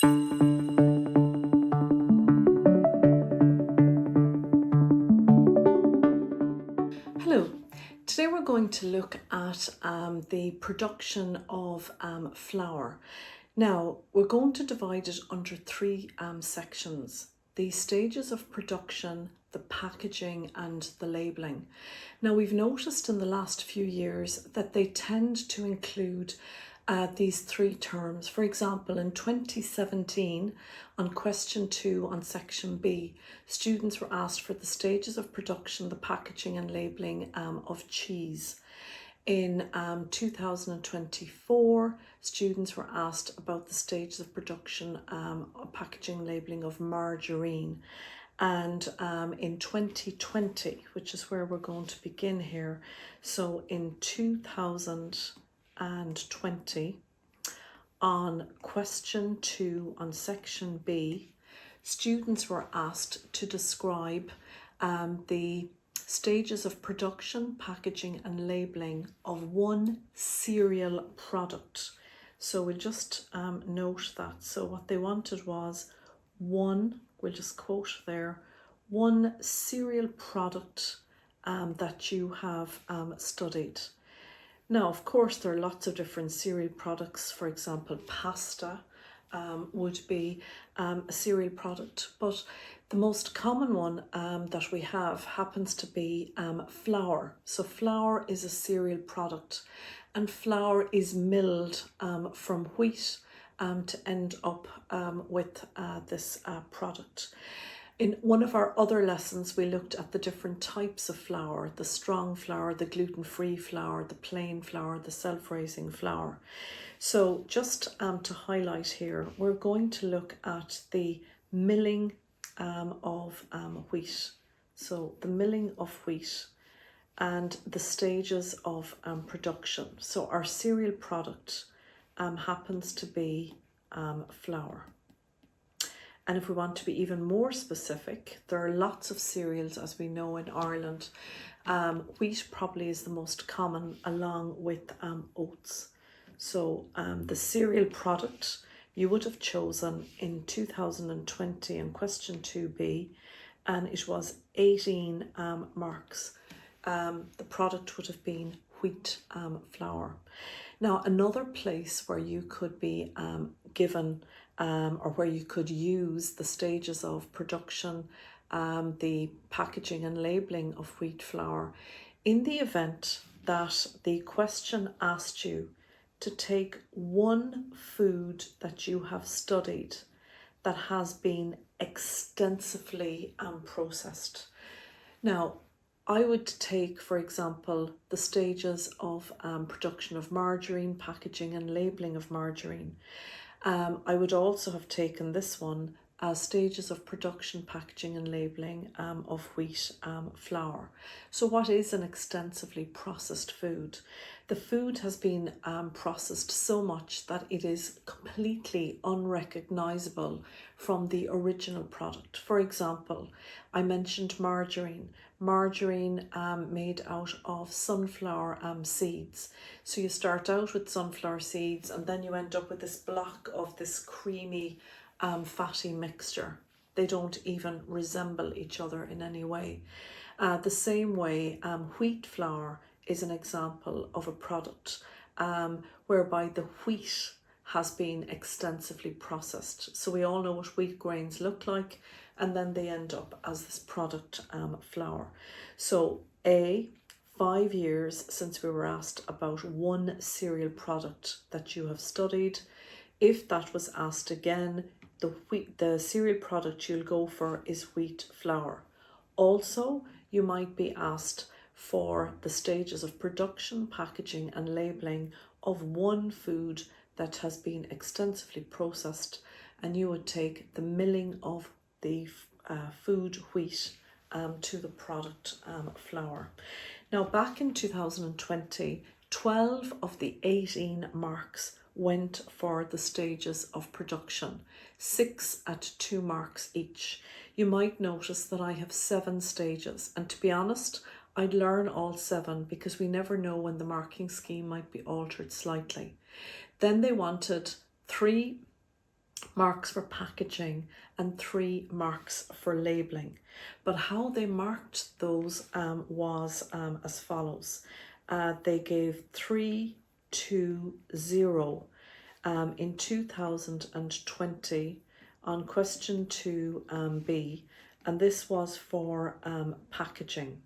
Hello, today we're going to look at the production of flour. Now, we're going to divide it under three sections: the stages of production, the packaging, and the labelling. Now, we've noticed in the last few years that they tend to include these three terms. For example, in 2017, on question 2 on section B, students were asked for the stages of production, the packaging and labelling of cheese. In 2024, students were asked about the stages of production, packaging and labelling of margarine. And in 2020, which is where we're going to begin here, so in 2020, on question 2 on section B, students were asked to describe the stages of production, packaging and labelling of one cereal product. So we'll just note that. So what they wanted was one, we'll just quote there, one cereal product that you have studied. Now, of course, there are lots of different cereal products. For example, pasta would be a cereal product, but the most common one that we have happens to be flour. So flour is a cereal product, and flour is milled from wheat to end up with this product. In one of our other lessons, we looked at the different types of flour: the strong flour, the gluten-free flour, the plain flour, the self-raising flour. So just to highlight here, we're going to look at the milling of wheat. So the milling of wheat and the stages of production. So our cereal product happens to be flour. And if we want to be even more specific, there are lots of cereals, as we know, in Ireland. Wheat probably is the most common, along with oats. So the cereal product you would have chosen in 2020 in question 2B, and it was 18 marks. The product would have been wheat flour. Now, another place where you could be given or where you could use the stages of production, the packaging and labelling of wheat flour, in the event that the question asked you to take one food that you have studied that has been extensively processed. Now, I would take, for example, the stages of production of margarine, packaging and labelling of margarine. I would also have taken this one as stages of production, packaging and labelling of wheat flour. So what is an extensively processed food? The food has been processed so much that it is completely unrecognisable from the original product. For example, I mentioned margarine. Margarine made out of sunflower seeds. So you start out with sunflower seeds and then you end up with this block of this creamy fatty mixture. They don't even resemble each other in any way. The same way, wheat flour is an example of a product whereby the wheat has been extensively processed. So we all know what wheat grains look like, and then they end up as this product flour. So 5 years since we were asked about one cereal product that you have studied. If that was asked again, the cereal product you'll go for is wheat flour. Also, you might be asked for the stages of production, packaging and labelling of one food that has been extensively processed, and you would take the milling of the food wheat to the product flour. Now, back in 2020, 12 of the 18 marks went for the stages of production, 6 at 2 marks each. You might notice that I have 7 stages, and to be honest, I'd learn all 7 because we never know when the marking scheme might be altered slightly. Then they wanted 3 marks for packaging, and 3 marks for labelling. But how they marked those was as follows. They gave 3, 2, 0 in 2020 on question 2B, and this was for packaging.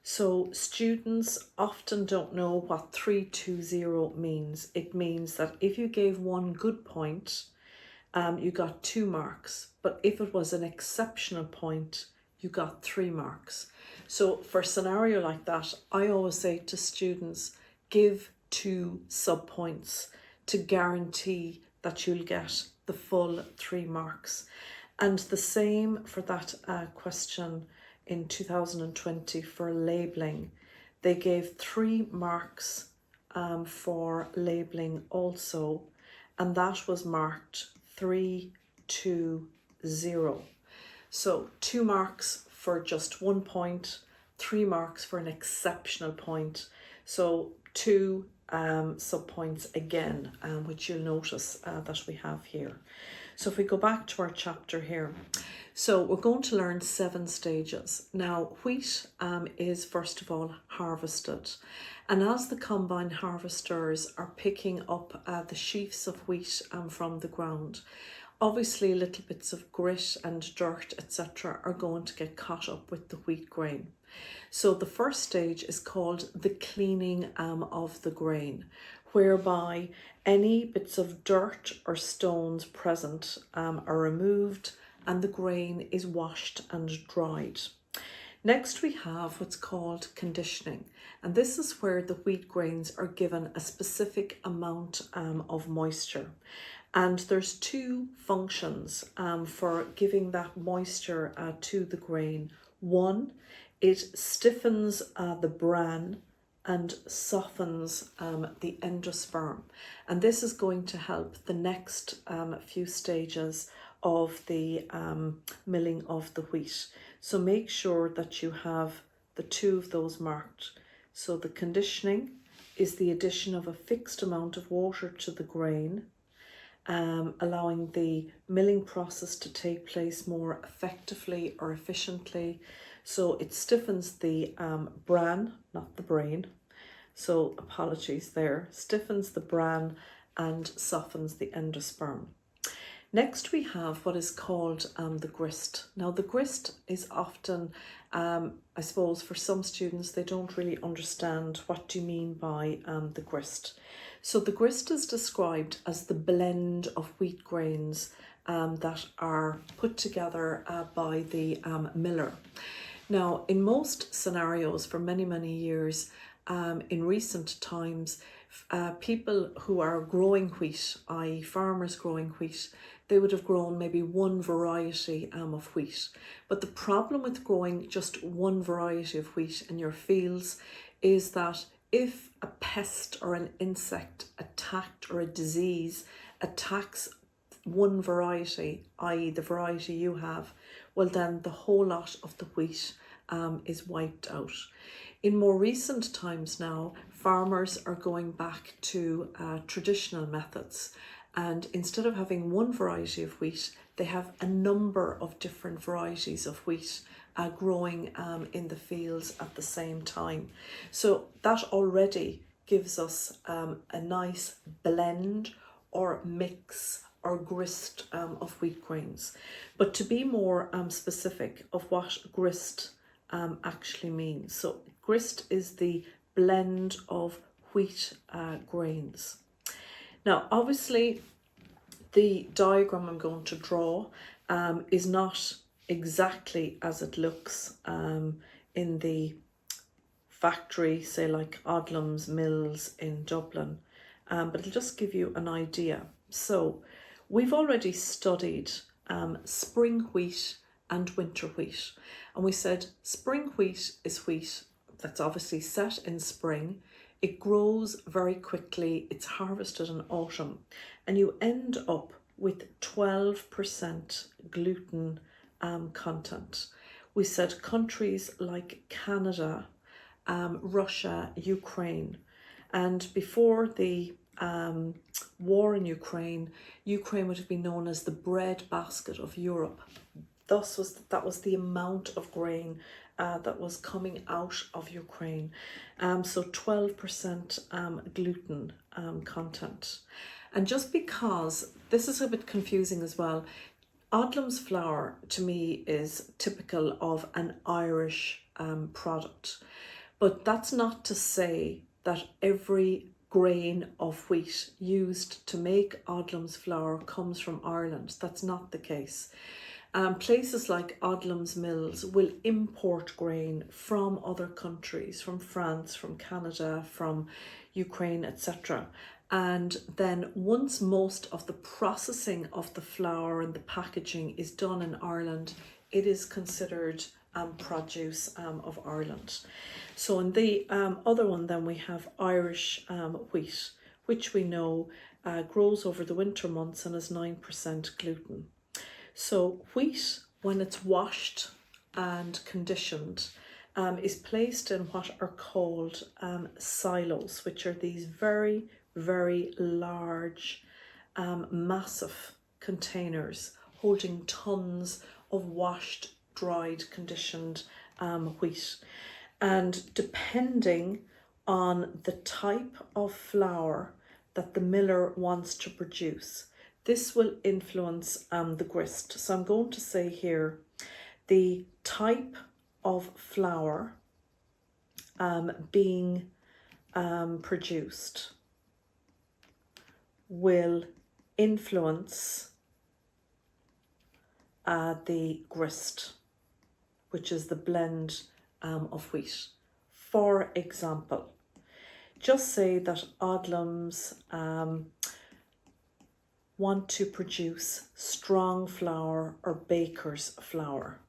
So students often don't know what 320 means. It means that if you gave 1 good point, you got 2 marks. But if it was an exceptional point, you got 3 marks. So for a scenario like that, I always say to students, give 2 sub-points to guarantee that you'll get the full 3 marks. And the same for that question in 2020 for labelling. They gave 3 marks for labelling also, and that was marked 3, 2, 0. So 2 marks for just 1 point, 3 marks for an exceptional point. So 2 sub-points again, which you'll notice that we have here. So if we go back to our chapter here, so we're going to learn 7 stages. Now, wheat is first of all harvested. And as the combine harvesters are picking up the sheaves of wheat from the ground, obviously little bits of grit and dirt, etc. are going to get caught up with the wheat grain. So the first stage is called the cleaning of the grain, whereby any bits of dirt or stones present are removed and the grain is washed and dried. Next we have what's called conditioning, and this is where the wheat grains are given a specific amount of moisture. And there's 2 functions for giving that moisture to the grain. One, it stiffens the bran and softens the endosperm. And this is going to help the next few stages of the milling of the wheat. So make sure that you have the 2 of those marked. So the conditioning is the addition of a fixed amount of water to the grain, allowing the milling process to take place more effectively or efficiently. So it stiffens the bran, not the brain. So apologies there. Stiffens the bran and softens the endosperm. Next we have what is called the grist. Now the grist is often, I suppose for some students, they don't really understand what do you mean by the grist. So the grist is described as the blend of wheat grains that are put together by the miller. Now in most scenarios for many, many years, in recent times, people who are growing wheat, i.e. farmers growing wheat, they would have grown maybe 1 variety of wheat. But the problem with growing just 1 variety of wheat in your fields is that if a pest or an insect attacked or a disease attacks 1 variety, i.e. the variety you have, well then the whole lot of the wheat is wiped out. In more recent times now, farmers are going back to traditional methods, and instead of having 1 variety of wheat, they have a number of different varieties of wheat growing in the fields at the same time. So that already gives us a nice blend or mix or grist of wheat grains. But to be more specific of what grist actually means. So grist is the blend of wheat grains. Now obviously the diagram I'm going to draw is not exactly as it looks in the factory, say like Odlum's Mills in Dublin, but it'll just give you an idea. So we've already studied spring wheat and winter wheat, and we said spring wheat is wheat that's obviously set in spring. It grows very quickly, it's harvested in autumn, and you end up with 12% gluten content. We said countries like Canada, Russia, Ukraine, and before the war in Ukraine, Ukraine would have been known as the bread basket of Europe. That was the amount of grain that was coming out of Ukraine. So 12% gluten content. And just because this is a bit confusing as well, Odlum's flour to me is typical of an Irish product, but that's not to say that every grain of wheat used to make Odlum's flour comes from Ireland. That's not the case. Places like Odlum's Mills will import grain from other countries, from France, from Canada, from Ukraine, etc. And then once most of the processing of the flour and the packaging is done in Ireland, it is considered produce of Ireland. So in the other one then we have Irish wheat, which we know grows over the winter months and is 9% gluten. So wheat, when it's washed and conditioned, is placed in what are called silos, which are these very, very large, massive containers holding tons of washed, dried, conditioned wheat. And depending on the type of flour that the miller wants to produce, this will influence the grist. So I'm going to say here, the type of flour being produced will influence the grist, which is the blend of wheat. For example, just say that Odlum's want to produce strong flour or baker's flour.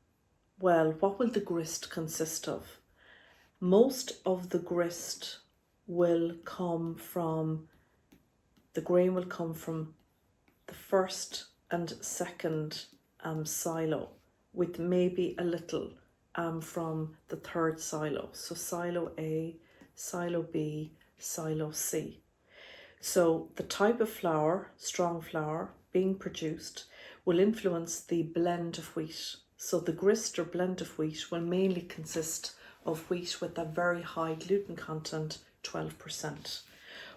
Well, what will the grist consist of? Most of the grist will come from, the grain will come from the first and second silo, with maybe a little from the third silo. So silo A, silo B, silo C. So the type of flour, strong flour, being produced will influence the blend of wheat. So the grist or blend of wheat will mainly consist of wheat with a very high gluten content, 12%.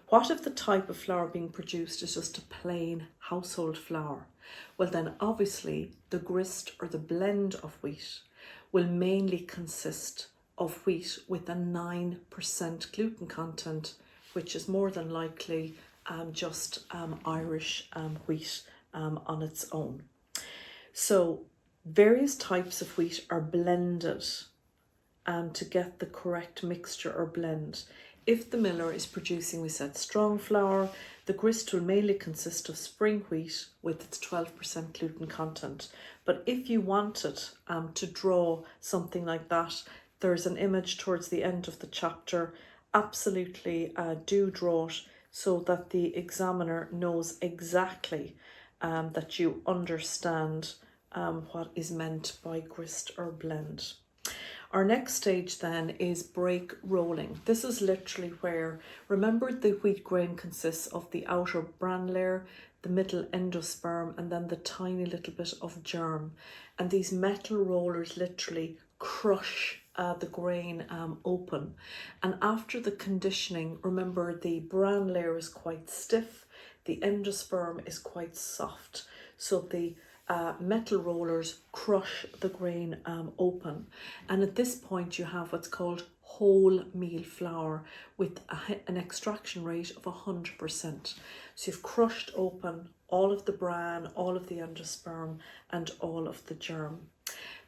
What if the type of flour being produced is just a plain household flour? Well, then obviously the grist or the blend of wheat will mainly consist of wheat with a 9% gluten content, which is more than likely just Irish wheat on its own. So various types of wheat are blended to get the correct mixture or blend. If the miller is producing, we said, strong flour, the grist will mainly consist of spring wheat with its 12% gluten content. But if you wanted to draw something like that, there's an image towards the end of the chapter. Absolutely do draw it so that the examiner knows exactly that you understand what is meant by grist or blend. Our next stage then is break rolling. This is literally where, remember, the wheat grain consists of the outer bran layer, the middle endosperm, and then the tiny little bit of germ. And these metal rollers literally crush the grain open. And after the conditioning, remember, the bran layer is quite stiff, the endosperm is quite soft. So the metal rollers crush the grain open. And at this point you have what's called whole meal flour with an extraction rate of 100%. So you've crushed open all of the bran, all of the endosperm, and all of the germ.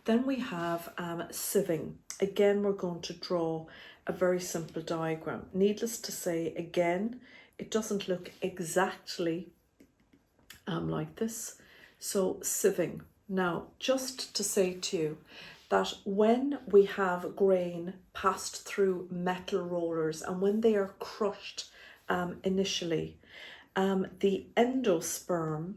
Then we have sieving. Again, we're going to draw a very simple diagram. Needless to say, again, it doesn't look exactly like this. So sieving. Now, just to say to you that when we have grain passed through metal rollers and when they are crushed initially, the endosperm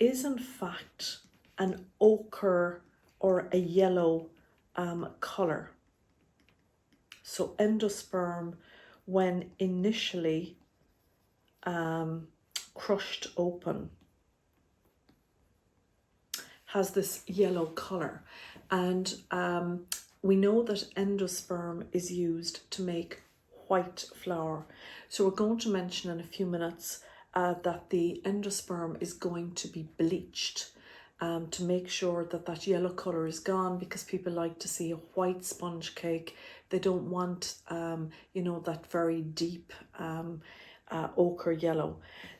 is in fact an ochre or a yellow colour. So endosperm, when initially crushed open has this yellow colour, and we know that endosperm is used to make white flour. So we're going to mention in a few minutes that the endosperm is going to be bleached to make sure that that yellow colour is gone, because people like to see a white sponge cake. They don't want, you know, that very deep ochre yellow.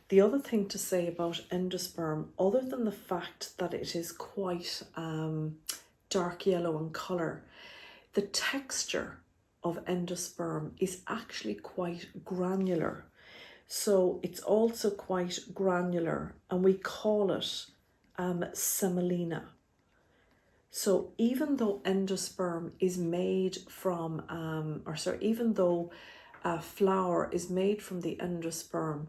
The other thing to say about endosperm, other than the fact that it is quite dark yellow in colour, the texture of endosperm is actually quite granular. So it's also quite granular, and we call it semolina. So even though endosperm is made from, even though flour is made from the endosperm,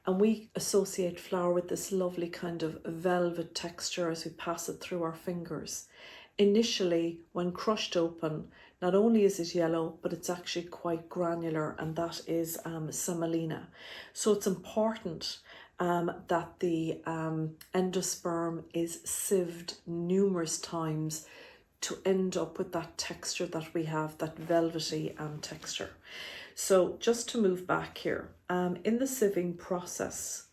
and we associate flour with this lovely kind of velvet texture as we pass it through our fingers. Initially, when crushed open, not only is it yellow, but it's actually quite granular, and that is semolina. So it's important that the endosperm is sieved numerous times to end up with that texture that we have, that velvety texture. So just to move back here, in the sieving process,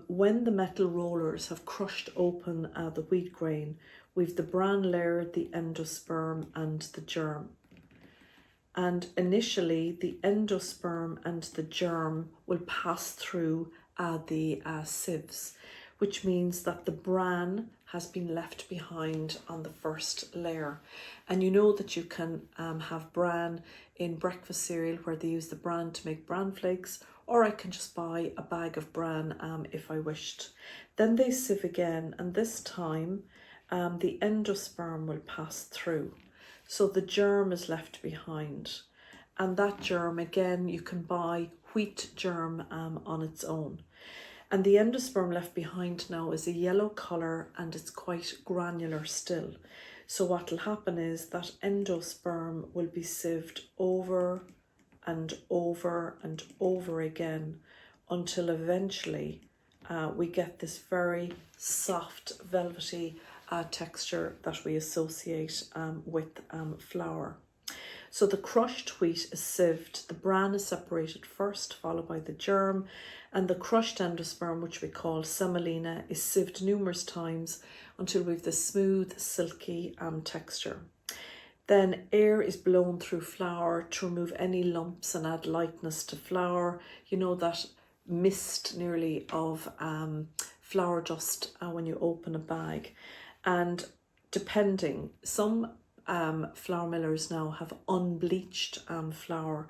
when the metal rollers have crushed open the wheat grain, we've the bran layer, the endosperm and the germ. And initially the endosperm and the germ will pass through the sieves, which means that the bran has been left behind on the first layer. And you know that you can have bran in breakfast cereal, where they use the bran to make bran flakes, or I can just buy a bag of bran if I wished. Then they sieve again, and this time the endosperm will pass through. So the germ is left behind. And that germ, again, you can buy wheat germ on its own. And the endosperm left behind now is a yellow colour, and it's quite granular still. So what will happen is that endosperm will be sieved over and over and over again until eventually we get this very soft, velvety texture that we associate with flour. So the crushed wheat is sieved, the bran is separated first, followed by the germ, and the crushed endosperm, which we call semolina, is sieved numerous times until we have this smooth, silky texture. Then air is blown through flour to remove any lumps and add lightness to flour. You know, that mist nearly of flour dust when you open a bag. And depending, some flour millers now have unbleached flour,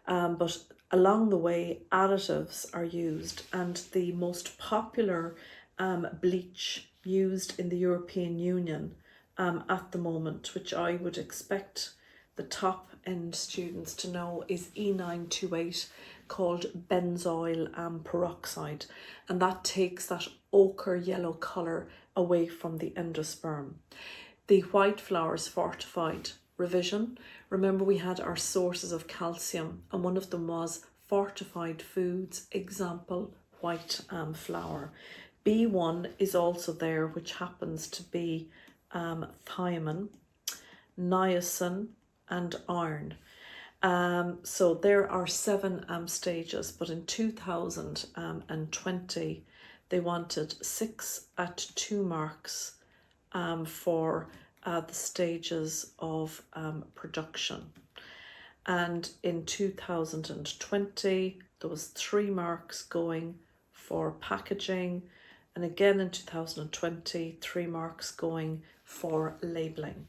but along the way additives are used, and the most popular bleach used in the European Union at the moment, which I would expect the top end students to know, is E928, called benzoyl peroxide, and that takes that ochre yellow colour away from the endosperm. The white flour is fortified. Revision, remember we had our sources of calcium, and one of them was fortified foods, example white flour. B1 is also there, which happens to be thiamine, niacin and iron. So there are 7 stages, but in 2020 they wanted 6 at 2 marks for the stages of production. And in 2020 there was 3 marks going for packaging, and again in 2020 3 marks going for labelling.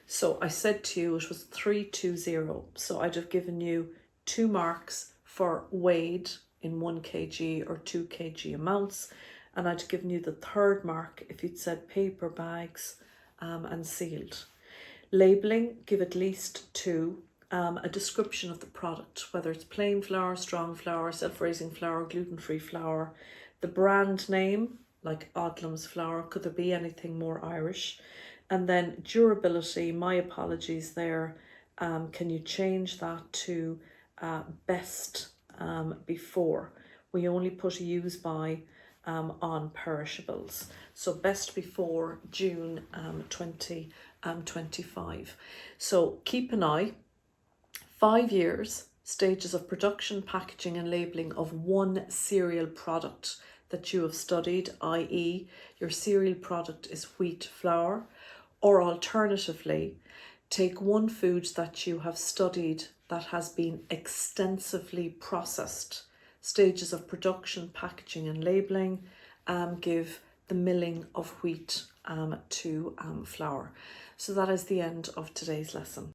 So I said to you it was 320, so I'd have given you 2 marks for weighed in 1 kg or 2 kg amounts, and I'd given you the 3rd mark if you'd said paper bags and sealed. Labelling, give at least 2. A description of the product, whether it's plain flour, strong flour, self-raising flour, gluten-free flour, the brand name, like Odlum's flour, could there be anything more Irish? And then durability, my apologies there, can you change that to best before, we only put a use by on perishables. So best before June 2025. So keep an eye. 5 years, stages of production, packaging and labelling of one cereal product that you have studied, i.e. your cereal product is wheat flour, or alternatively, take one food that you have studied that has been extensively processed, stages of production, packaging and labelling, give the milling of wheat to flour. So that is the end of today's lesson.